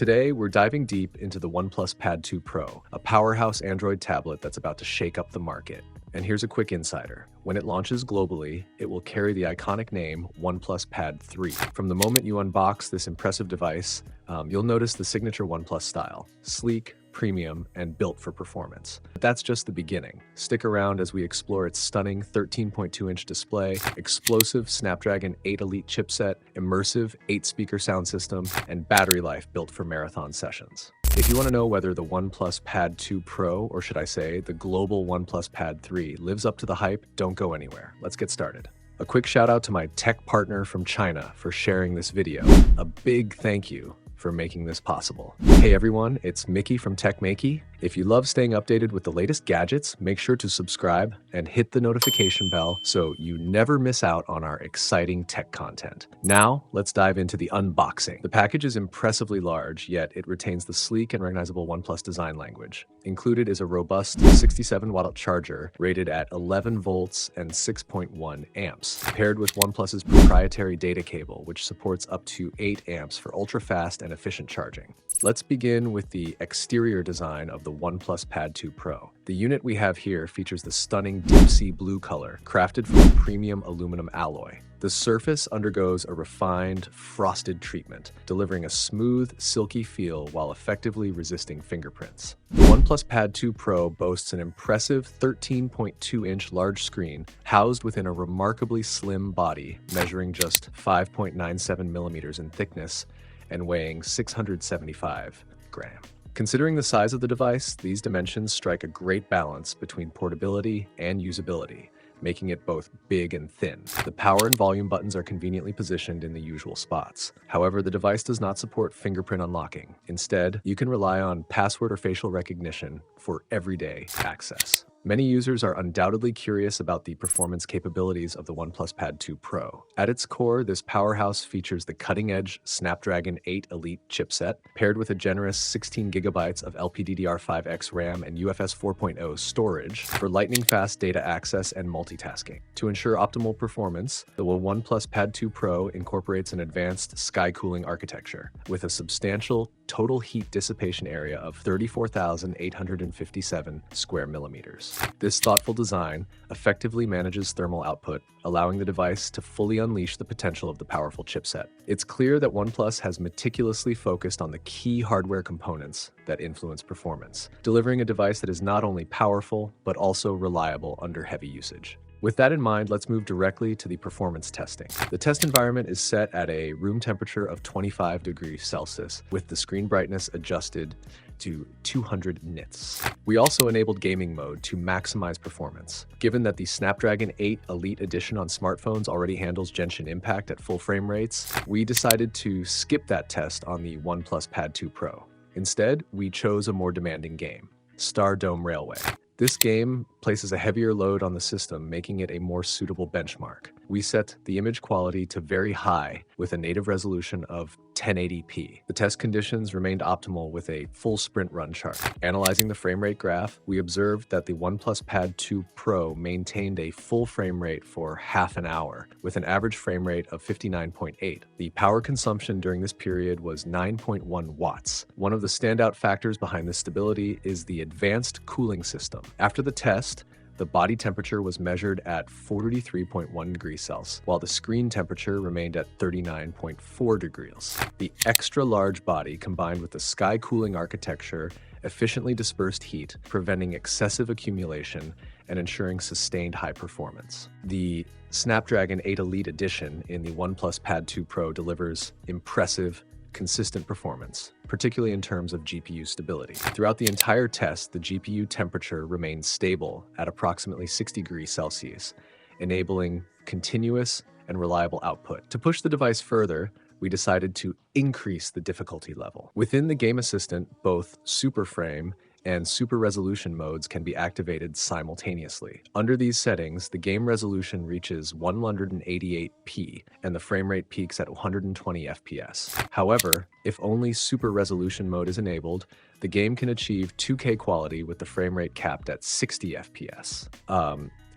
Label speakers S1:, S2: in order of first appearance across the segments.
S1: Today, we're diving deep into the OnePlus Pad 2 Pro, a powerhouse Android tablet that's about to shake up the market. And here's a quick insider. When it launches globally, it will carry the iconic name OnePlus Pad 3. From the moment you unbox this impressive device, you'll notice the signature OnePlus style: sleek, premium, and built for performance. But that's just the beginning. Stick around as we explore its stunning 13.2-inch display, explosive Snapdragon 8 Elite chipset, immersive 8-speaker sound system, and battery life built for marathon sessions. If you want to know whether the OnePlus Pad 2 Pro, or should I say the global OnePlus Pad 3, lives up to the hype, don't go anywhere. Let's get started. A quick shout out to my tech partner from China for sharing this video. A big thank you for making this possible. Hey everyone, it's Maiky from techmaiky. If you love staying updated with the latest gadgets, make sure to subscribe and hit the notification bell so you never miss out on our exciting tech content. Now, let's dive into the unboxing. The package is impressively large, yet it retains the sleek and recognizable OnePlus design language. Included is a robust 67-watt charger rated at 11 volts and 6.1 amps, paired with OnePlus's proprietary data cable, which supports up to 8 amps for ultra-fast and efficient charging. Let's begin with the exterior design of the OnePlus Pad 2 Pro. The unit we have here features the stunning deep sea blue color, crafted from a premium aluminum alloy. The surface undergoes a refined, frosted treatment, delivering a smooth, silky feel while effectively resisting fingerprints. The OnePlus Pad 2 Pro boasts an impressive 13.2-inch large screen housed within a remarkably slim body, measuring just 5.97 millimeters in thickness and weighing 675 grams. Considering the size of the device, these dimensions strike a great balance between portability and usability, making it both big and thin. The power and volume buttons are conveniently positioned in the usual spots. However, the device does not support fingerprint unlocking. Instead, you can rely on password or facial recognition for everyday access. Many users are undoubtedly curious about the performance capabilities of the OnePlus Pad 2 Pro. At its core, this powerhouse features the cutting-edge Snapdragon 8 Elite chipset, paired with a generous 16 gigabytes of LPDDR5X RAM and UFS 4.0 storage for lightning-fast data access and multitasking. To ensure optimal performance, the OnePlus Pad 2 Pro incorporates an advanced sky cooling architecture with a substantial total heat dissipation area of 34,857 square millimeters. This thoughtful design effectively manages thermal output, allowing the device to fully unleash the potential of the powerful chipset. It's clear that OnePlus has meticulously focused on the key hardware components that influence performance, delivering a device that is not only powerful, but also reliable under heavy usage. With that in mind, let's move directly to the performance testing. The test environment is set at a room temperature of 25 degrees Celsius, with the screen brightness adjusted to 200 nits. We also enabled gaming mode to maximize performance. Given that the Snapdragon 8 Elite Edition on smartphones already handles Genshin Impact at full frame rates, we decided to skip that test on the OnePlus Pad 2 Pro. Instead, we chose a more demanding game, Star Dome Railway. This game places a heavier load on the system, making it a more suitable benchmark. We set the image quality to very high with a native resolution of 1080p. The test conditions remained optimal with a full sprint run chart. Analyzing the frame rate graph, we observed that the OnePlus Pad 2 Pro maintained a full frame rate for half an hour, with an average frame rate of 59.8. The power consumption during this period was 9.1 watts. One of the standout factors behind this stability is the advanced cooling system. After the test, the body temperature was measured at 43.1 degrees Celsius, while the screen temperature remained at 39.4 degrees. The extra-large body combined with the sky cooling architecture efficiently dispersed heat, preventing excessive accumulation and ensuring sustained high performance. The Snapdragon 8 Elite Edition in the OnePlus Pad 2 Pro delivers impressive, consistent performance, particularly in terms of GPU stability. Throughout the entire test, the GPU temperature remained stable at approximately 60 degrees Celsius, enabling continuous and reliable output. To push the device further, we decided to increase the difficulty level. Within the Game Assistant, both Super Frame and Super Resolution modes can be activated simultaneously. Under these settings, the game resolution reaches 188p and the frame rate peaks at 120 FPS. However, if only Super Resolution mode is enabled, the game can achieve 2K quality with the frame rate capped at 60 FPS.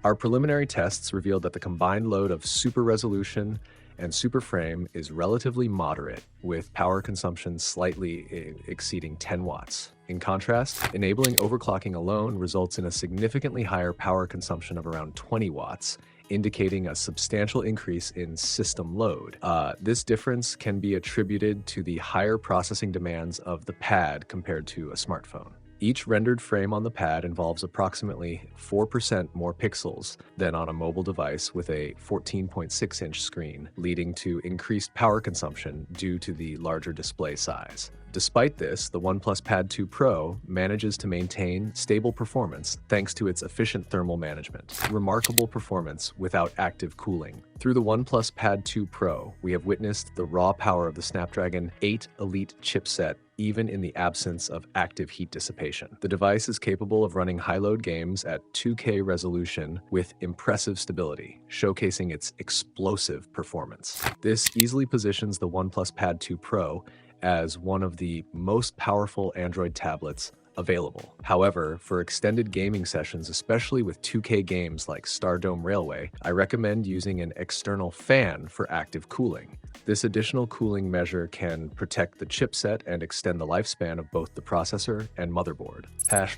S1: Our preliminary tests revealed that the combined load of Super Resolution and super frame is relatively moderate, with power consumption slightly exceeding 10 watts. In contrast, enabling overclocking alone results in a significantly higher power consumption of around 20 watts, indicating a substantial increase in system load. This difference can be attributed to the higher processing demands of the Pad compared to a smartphone. Each rendered frame on the Pad involves approximately 4% more pixels than on a mobile device with a 14.6-inch screen, leading to increased power consumption due to the larger display size. Despite this, the OnePlus Pad 2 Pro manages to maintain stable performance thanks to its efficient thermal management. Remarkable performance without active cooling. Through the OnePlus Pad 2 Pro, we have witnessed the raw power of the Snapdragon 8 Elite chipset even in the absence of active heat dissipation. The device is capable of running high-load games at 2K resolution with impressive stability, showcasing its explosive performance. This easily positions the OnePlus Pad 2 Pro as one of the most powerful Android tablets available. However, for extended gaming sessions, especially with 2K games like Stardome Railway, I recommend using an external fan for active cooling. This additional cooling measure can protect the chipset and extend the lifespan of both the processor and motherboard.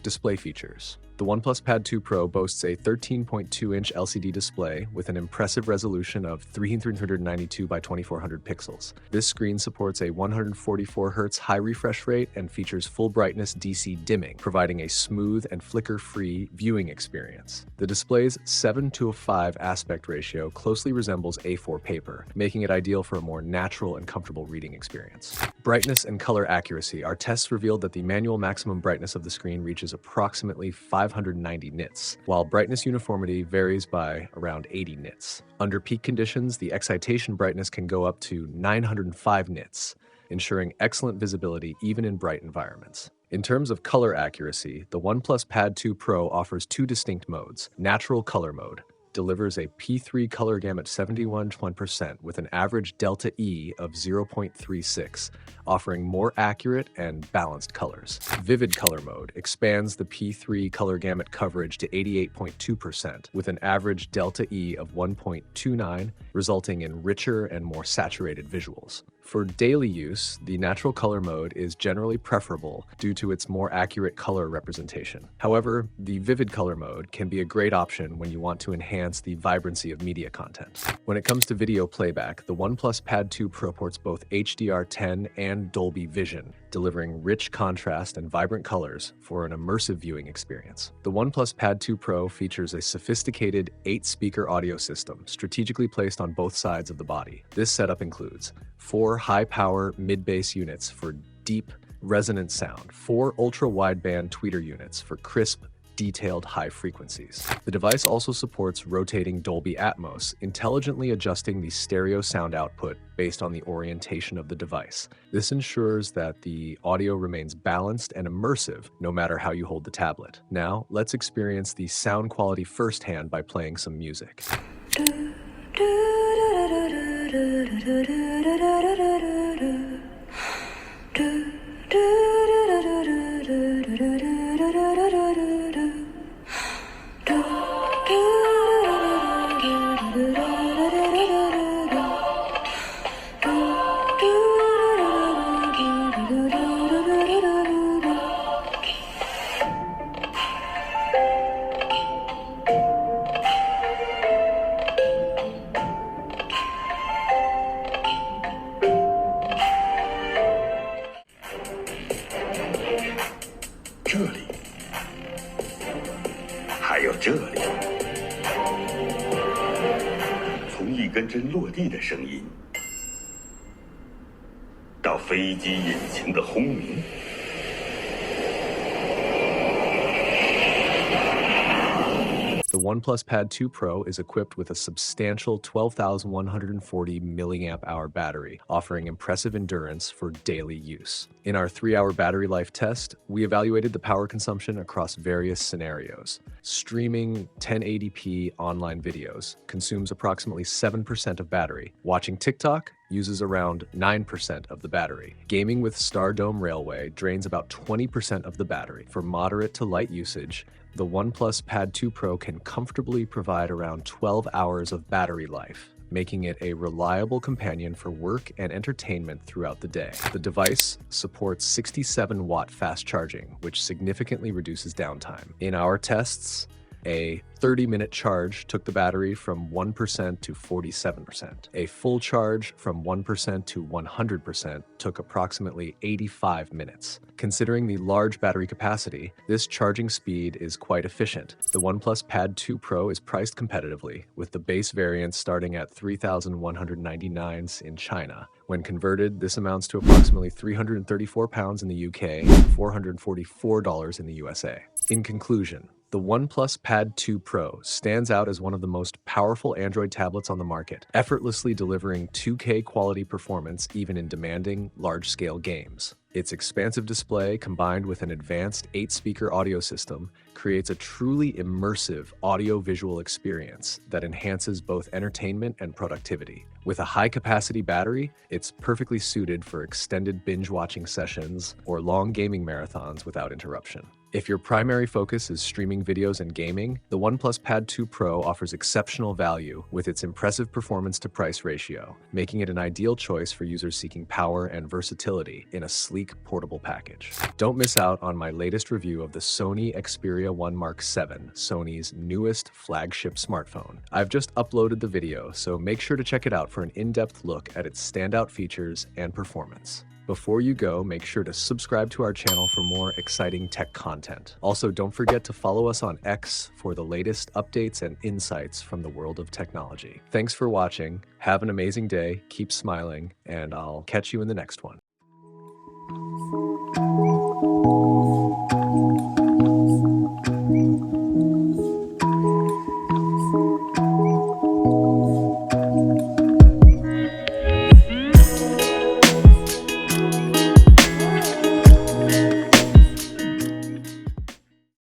S1: Display features. The OnePlus Pad 2 Pro boasts a 13.2-inch LCD display with an impressive resolution of 392 by 2400 pixels. This screen supports a 144 Hz high refresh rate and features full brightness DC dimming, providing a smooth and flicker-free viewing experience. The display's 7:5 aspect ratio closely resembles A4 paper, making it ideal for a more natural and comfortable reading experience. Brightness and color accuracy. Our tests revealed that the manual maximum brightness of the screen reaches approximately 590 nits, while brightness uniformity varies by around 80 nits. Under peak conditions, the excitation brightness can go up to 905 nits, ensuring excellent visibility even in bright environments. In terms of color accuracy, the OnePlus Pad 2 Pro offers two distinct modes. Natural color mode delivers a P3 color gamut 71% with an average delta E of 0.36, offering more accurate and balanced colors. Vivid color mode expands the P3 color gamut coverage to 88.2% with an average delta E of 1.29, resulting in richer and more saturated visuals. For daily use, the natural color mode is generally preferable due to its more accurate color representation. However, the vivid color mode can be a great option when you want to enhance the vibrancy of media content. When it comes to video playback, the OnePlus Pad 2 Pro supports both HDR10 and Dolby Vision, delivering rich contrast and vibrant colors for an immersive viewing experience. The OnePlus Pad 2 Pro features a sophisticated 8-speaker audio system strategically placed on both sides of the body. This setup includes 4 high-power mid-bass units for deep, resonant sound, 4 ultra-wideband tweeter units for crisp, detailed high frequencies. The device also supports rotating Dolby Atmos, intelligently adjusting the stereo sound output based on the orientation of the device. This ensures that the audio remains balanced and immersive no matter how you hold the tablet. Now, let's experience the sound quality firsthand by playing some music.
S2: 这里，还有这里，从一根针落地的声音，到飞机引擎的轰鸣，The
S1: OnePlus Pad 2 Pro is equipped with a substantial 12,140 mAh battery, offering impressive endurance for daily use. In our 3-hour battery life test, we evaluated the power consumption across various scenarios. Streaming 1080p online videos consumes approximately 7% of battery. Watching TikTok uses around 9% of the battery. Gaming with Stardome Railway drains about 20% of the battery. For moderate to light usage, the OnePlus Pad 2 Pro can comfortably provide around 12 hours of battery life, making it a reliable companion for work and entertainment throughout the day. The device supports 67-watt fast charging, which significantly reduces downtime. In our tests, a 30-minute charge took the battery from 1% to 47%. A full charge from 1% to 100% took approximately 85 minutes. Considering the large battery capacity, this charging speed is quite efficient. The OnePlus Pad 2 Pro is priced competitively, with the base variant starting at $3,199 in China. When converted, this amounts to approximately £334 in the UK and $444 in the USA. In conclusion, the OnePlus Pad 2 Pro stands out as one of the most powerful Android tablets on the market, effortlessly delivering 2K quality performance even in demanding, large-scale games. Its expansive display, combined with an advanced 8-speaker audio system, creates a truly immersive audio-visual experience that enhances both entertainment and productivity. With a high-capacity battery, it's perfectly suited for extended binge-watching sessions or long gaming marathons without interruption. If your primary focus is streaming videos and gaming, the OnePlus Pad 2 Pro offers exceptional value with its impressive performance-to-price ratio, making it an ideal choice for users seeking power and versatility in a sleek, portable package. Don't miss out on my latest review of the Sony Xperia 1 Mark 7, Sony's newest flagship smartphone. I've just uploaded the video, so make sure to check it out for an in-depth look at its standout features and performance. Before you go, make sure to subscribe to our channel for more exciting tech content. Also, don't forget to follow us on X for the latest updates and insights from the world of technology. Thanks for watching. Have an amazing day, keep smiling, and I'll catch you in the next one.